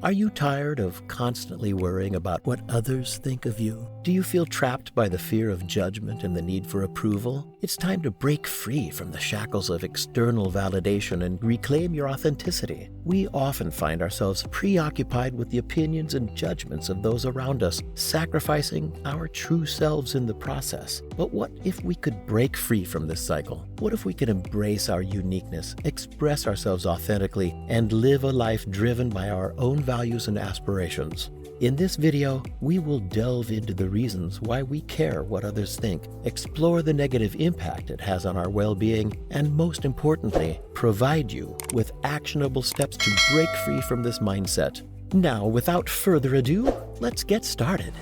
Are you tired of constantly worrying about what others think of you? Do you feel trapped by the fear of judgment and the need for approval? It's time to break free from the shackles of external validation and reclaim your authenticity. We often find ourselves preoccupied with the opinions and judgments of those around us, sacrificing our true selves in the process. But what if we could break free from this cycle? What if we could embrace our uniqueness, express ourselves authentically, and live a life driven by our own values and aspirations? In this video, we will delve into the reasons why we care what others think, explore the negative impact it has on our well-being, and most importantly, provide you with actionable steps to break free from this mindset. Now, without further ado, let's get started.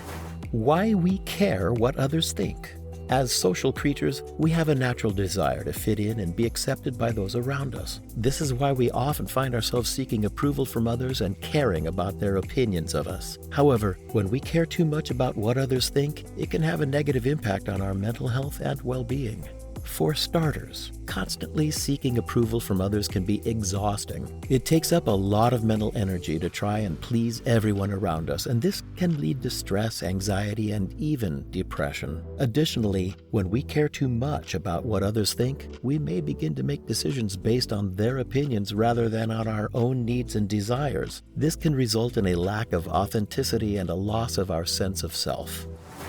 Why we care what others think. As social creatures, we have a natural desire to fit in and be accepted by those around us. This is why we often find ourselves seeking approval from others and caring about their opinions of us. However, when we care too much about what others think, it can have a negative impact on our mental health and well-being. For starters, constantly seeking approval from others can be exhausting. It takes up a lot of mental energy to try and please everyone around us, and this can lead to stress, anxiety, and even depression. Additionally, when we care too much about what others think, we may begin to make decisions based on their opinions rather than on our own needs and desires. This can result in a lack of authenticity and a loss of our sense of self.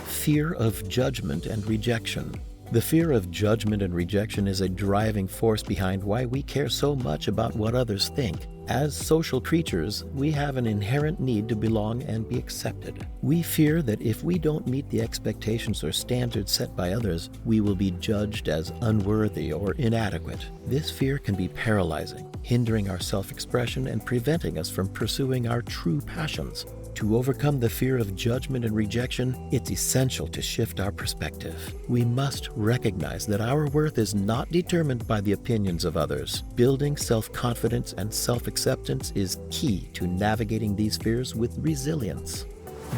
Fear of judgment and rejection. The fear of judgment and rejection is a driving force behind why we care so much about what others think. As social creatures, we have an inherent need to belong and be accepted. We fear that if we don't meet the expectations or standards set by others, we will be judged as unworthy or inadequate. This fear can be paralyzing, hindering our self-expression and preventing us from pursuing our true passions. To overcome the fear of judgment and rejection, it's essential to shift our perspective. We must recognize that our worth is not determined by the opinions of others. Building self-confidence and self-acceptance is key to navigating these fears with resilience.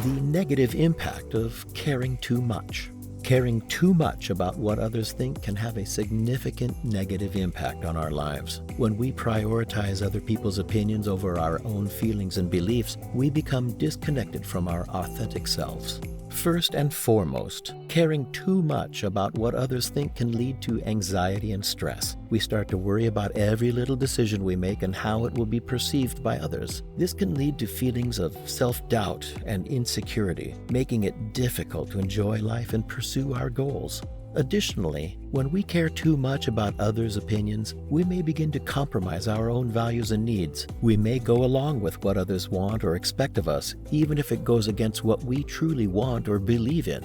The negative impact of caring too much. Caring too much about what others think can have a significant negative impact on our lives. When we prioritize other people's opinions over our own feelings and beliefs, we become disconnected from our authentic selves. First and foremost, caring too much about what others think can lead to anxiety and stress. We start to worry about every little decision we make and how it will be perceived by others. This can lead to feelings of self-doubt and insecurity, making it difficult to enjoy life and pursue our goals. Additionally, when we care too much about others' opinions, we may begin to compromise our own values and needs. We may go along with what others want or expect of us, even if it goes against what we truly want or believe in.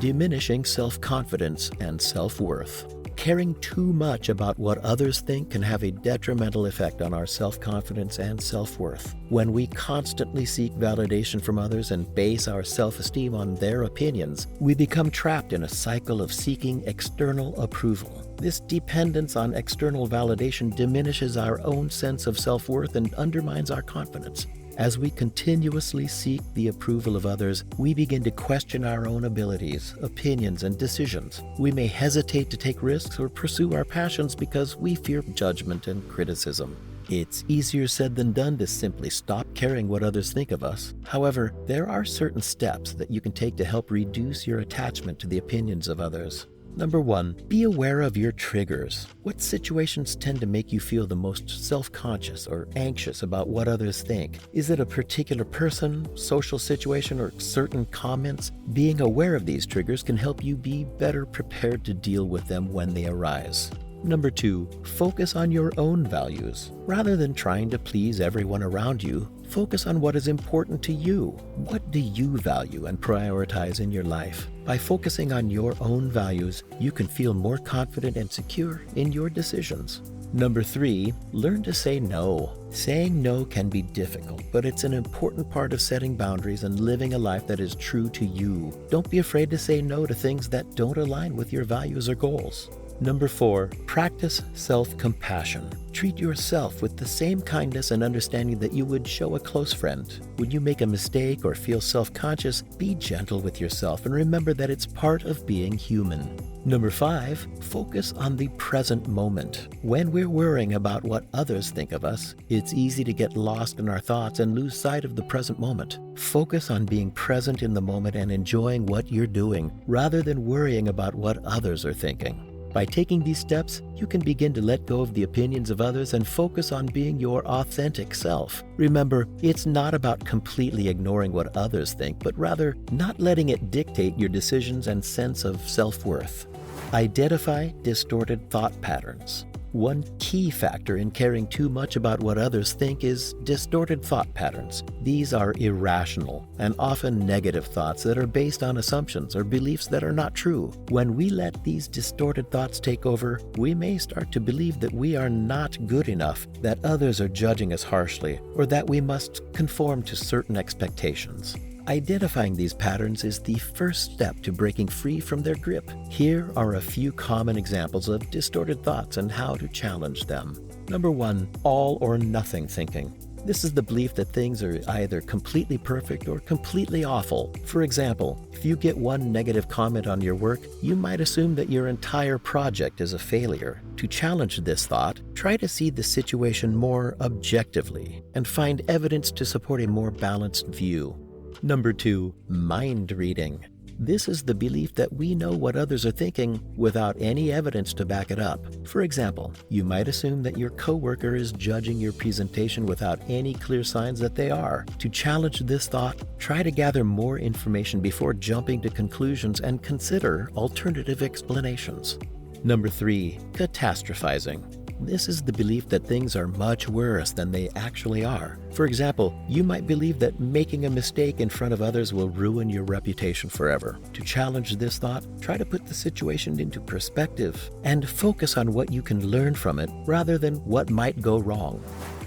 Diminishing self-confidence and self-worth. Caring too much about what others think can have a detrimental effect on our self-confidence and self-worth. When we constantly seek validation from others and base our self-esteem on their opinions, we become trapped in a cycle of seeking external approval. This dependence on external validation diminishes our own sense of self-worth and undermines our confidence. As we continuously seek the approval of others, we begin to question our own abilities, opinions, and decisions. We may hesitate to take risks or pursue our passions because we fear judgment and criticism. It's easier said than done to simply stop caring what others think of us. However, there are certain steps that you can take to help reduce your attachment to the opinions of others. Number 1, be aware of your triggers. What situations tend to make you feel the most self-conscious or anxious about what others think? Is it a particular person, social situation, or certain comments? Being aware of these triggers can help you be better prepared to deal with them when they arise. Number 2, focus on your own values. Rather than trying to please everyone around you, focus on what is important to you. What do you value and prioritize in your life? By focusing on your own values, you can feel more confident and secure in your decisions. Number 3, learn to say no. Saying no can be difficult, but it's an important part of setting boundaries and living a life that is true to you. Don't be afraid to say no to things that don't align with your values or goals. Number 4, practice self-compassion. Treat yourself with the same kindness and understanding that you would show a close friend. When you make a mistake or feel self-conscious, be gentle with yourself and remember that it's part of being human. Number 5, focus on the present moment. When we're worrying about what others think of us, it's easy to get lost in our thoughts and lose sight of the present moment. Focus on being present in the moment and enjoying what you're doing, rather than worrying about what others are thinking. By taking these steps, you can begin to let go of the opinions of others and focus on being your authentic self. Remember, it's not about completely ignoring what others think, but rather not letting it dictate your decisions and sense of self-worth. Identify distorted thought patterns. One key factor in caring too much about what others think is distorted thought patterns. These are irrational and often negative thoughts that are based on assumptions or beliefs that are not true. When we let these distorted thoughts take over, we may start to believe that we are not good enough, that others are judging us harshly, or that we must conform to certain expectations. Identifying these patterns is the first step to breaking free from their grip. Here are a few common examples of distorted thoughts and how to challenge them. Number 1, all or nothing thinking. This is the belief that things are either completely perfect or completely awful. For example, if you get one negative comment on your work, you might assume that your entire project is a failure. To challenge this thought, try to see the situation more objectively and find evidence to support a more balanced view. Number 2, mind reading. This is the belief that we know what others are thinking without any evidence to back it up. For example, you might assume that your coworker is judging your presentation without any clear signs that they are. To challenge this thought, try to gather more information before jumping to conclusions and consider alternative explanations. Number 3, catastrophizing. This is the belief that things are much worse than they actually are. For example, you might believe that making a mistake in front of others will ruin your reputation forever. To challenge this thought, try to put the situation into perspective and focus on what you can learn from it rather than what might go wrong.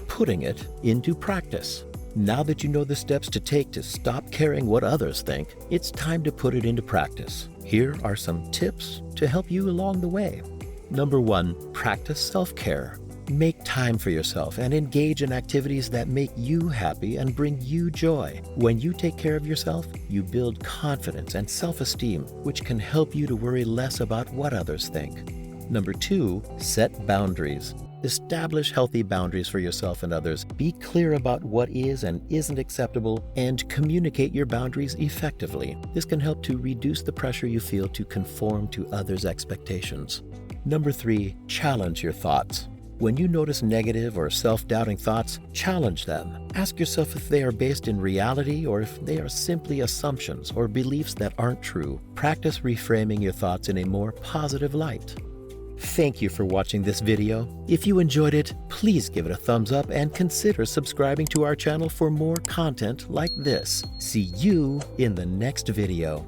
Putting it into practice. Now that you know the steps to take to stop caring what others think, it's time to put it into practice. Here are some tips to help you along the way. Number 1, practice self-care. Make time for yourself and engage in activities that make you happy and bring you joy. When you take care of yourself, you build confidence and self-esteem, which can help you to worry less about what others think. Number 2, set boundaries. Establish healthy boundaries for yourself and others. Be clear about what is and isn't acceptable and communicate your boundaries effectively. This can help to reduce the pressure you feel to conform to others' expectations. Number 3, challenge your thoughts. When you notice negative or self-doubting thoughts, challenge them. Ask yourself if they are based in reality or if they are simply assumptions or beliefs that aren't true. Practice reframing your thoughts in a more positive light. Thank you for watching this video. If you enjoyed it, please give it a thumbs up and consider subscribing to our channel for more content like this. See you in the next video.